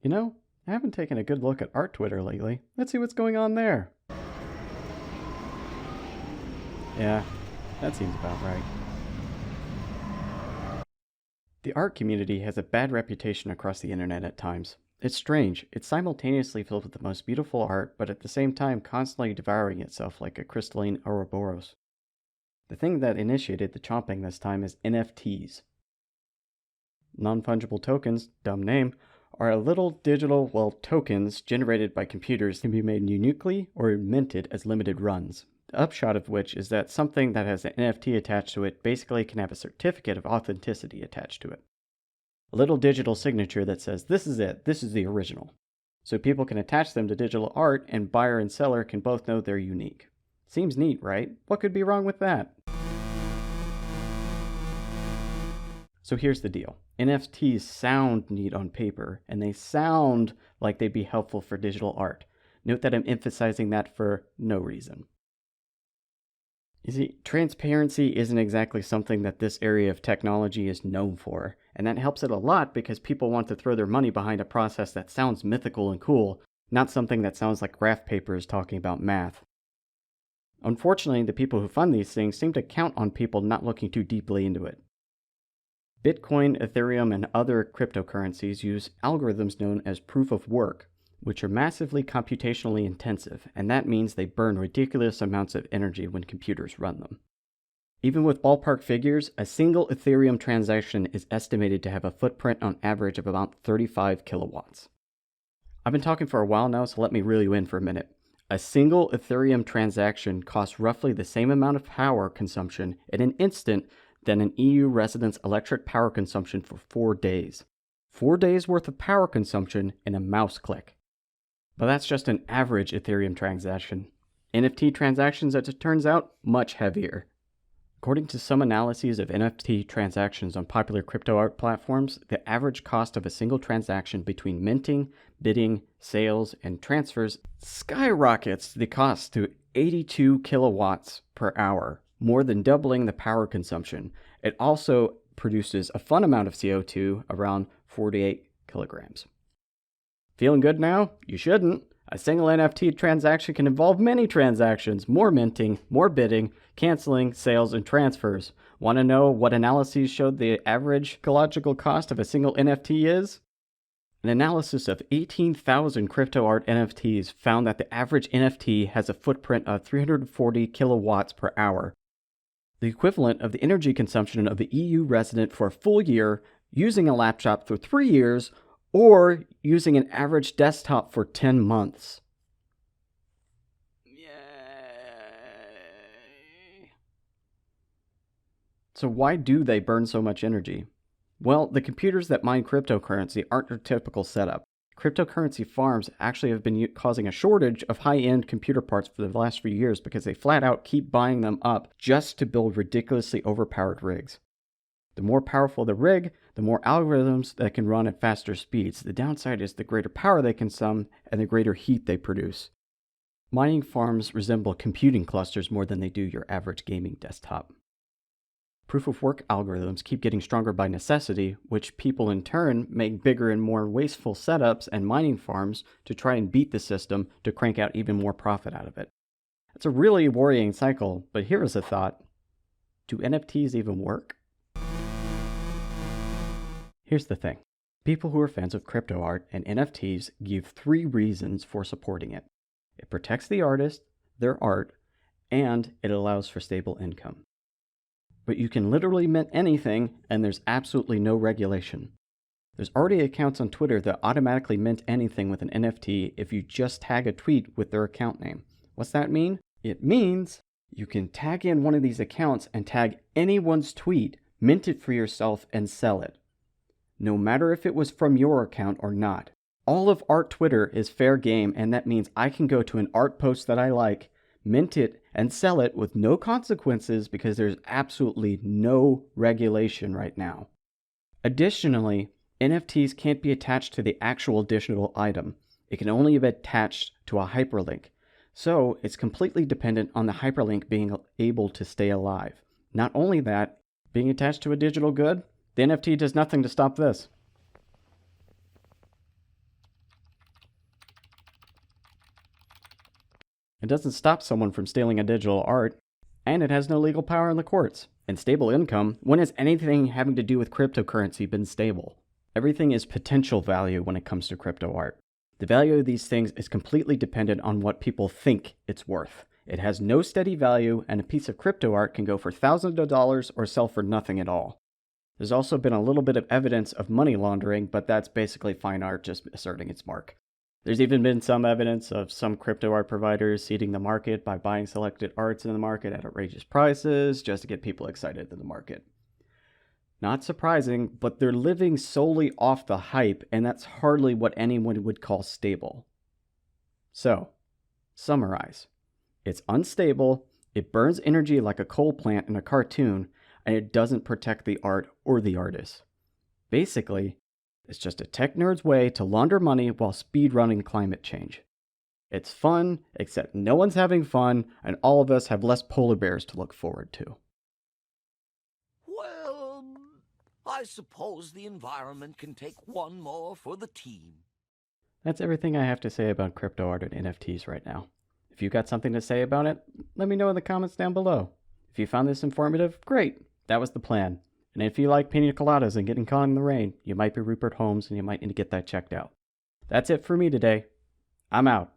You know, I haven't taken a good look at art Twitter lately. Let's see what's going on there. Yeah, that seems about right. The art community has a bad reputation across the internet at times. It's strange. It's simultaneously filled with the most beautiful art, but at the same time constantly devouring itself like a crystalline Ouroboros. The thing that initiated the chomping this time is NFTs. Non-fungible tokens, dumb name, are a little digital, tokens generated by computers can be made uniquely or minted as limited runs. The upshot of which is that something that has an NFT attached to it basically can have a certificate of authenticity attached to it. A little digital signature that says, this is it, this is the original. So people can attach them to digital art and buyer and seller can both know they're unique. Seems neat, right? What could be wrong with that? So here's the deal. NFTs sound neat on paper, and they sound like they'd be helpful for digital art. Note that I'm emphasizing that for no reason. You see, transparency isn't exactly something that this area of technology is known for, and that helps it a lot because people want to throw their money behind a process that sounds mythical and cool, not something that sounds like graph papers talking about math. Unfortunately, the people who fund these things seem to count on people not looking too deeply into it. Bitcoin, Ethereum, and other cryptocurrencies use algorithms known as proof of work, which are massively computationally intensive, and that means they burn ridiculous amounts of energy when computers run them. Even with ballpark figures, a single Ethereum transaction is estimated to have a footprint on average of about 35 kilowatts. I've been talking for a while now, so let me reel you in for a minute. A single Ethereum transaction costs roughly the same amount of power consumption in an instant than an EU resident's electric power consumption for 4 days. 4 days worth of power consumption in a mouse click. But that's just an average Ethereum transaction. NFT transactions, as it turns out, much heavier. According to some analyses of NFT transactions on popular crypto art platforms, the average cost of a single transaction between minting, bidding, sales, and transfers skyrockets the cost to 82 kilowatts per hour, more than doubling the power consumption. It also produces a fun amount of CO2, around 48 kilograms. Feeling good now? You shouldn't. A single NFT transaction can involve many transactions, more minting, more bidding, canceling, sales, and transfers. Want to know what analyses showed the average ecological cost of a single NFT is? An analysis of 18,000 crypto art NFTs found that the average NFT has a footprint of 340 kilowatts per hour, the equivalent of the energy consumption of the EU resident for a full year, using a laptop for 3 years, or using an average desktop for 10 months. Yay. So why do they burn so much energy? Well, the computers that mine cryptocurrency aren't your typical setup. Cryptocurrency farms actually have been causing a shortage of high-end computer parts for the last few years because they flat out keep buying them up just to build ridiculously overpowered rigs. The more powerful the rig, the more algorithms that can run at faster speeds. The downside is the greater power they consume and the greater heat they produce. Mining farms resemble computing clusters more than they do your average gaming desktop. Proof-of-work algorithms keep getting stronger by necessity, which people in turn make bigger and more wasteful setups and mining farms to try and beat the system to crank out even more profit out of it. It's a really worrying cycle, but here is a thought. Do NFTs even work? Here's the thing. People who are fans of crypto art and NFTs give 3 reasons for supporting it. It protects the artist, their art, and it allows for stable income. But you can literally mint anything, and there's absolutely no regulation. There's already accounts on Twitter that automatically mint anything with an NFT if you just tag a tweet with their account name. What's that mean? It means you can tag in one of these accounts and tag anyone's tweet, mint it for yourself, and sell it. No matter if it was from your account or not. All of art Twitter is fair game, and that means I can go to an art post that I like, mint it, and sell it with no consequences because there's absolutely no regulation right now. Additionally, NFTs can't be attached to the actual digital item. It can only be attached to a hyperlink. So it's completely dependent on the hyperlink being able to stay alive. Not only that, being attached to a digital good, the NFT does nothing to stop this. It doesn't stop someone from stealing a digital art, and it has no legal power in the courts. And stable income, when has anything having to do with cryptocurrency been stable? Everything is potential value when it comes to crypto art. The value of these things is completely dependent on what people think it's worth. It has no steady value, and a piece of crypto art can go for thousands of dollars or sell for nothing at all. There's also been a little bit of evidence of money laundering, but that's basically fine art just asserting its mark. There's even been some evidence of some crypto art providers seeding the market by buying selected arts in the market at outrageous prices just to get people excited in the market. Not surprising, but they're living solely off the hype, and that's hardly what anyone would call stable. So, summarize. It's unstable, it burns energy like a coal plant in a cartoon, and it doesn't protect the art or the artist. Basically, it's just a tech nerd's way to launder money while speedrunning climate change. It's fun, except no one's having fun, and all of us have less polar bears to look forward to. Well, I suppose the environment can take one more for the team. That's everything I have to say about crypto art and NFTs right now. If you've got something to say about it, let me know in the comments down below. If you found this informative, great. That was the plan. And if you like pina coladas and getting caught in the rain, you might be Rupert Holmes and you might need to get that checked out. That's it for me today. I'm out.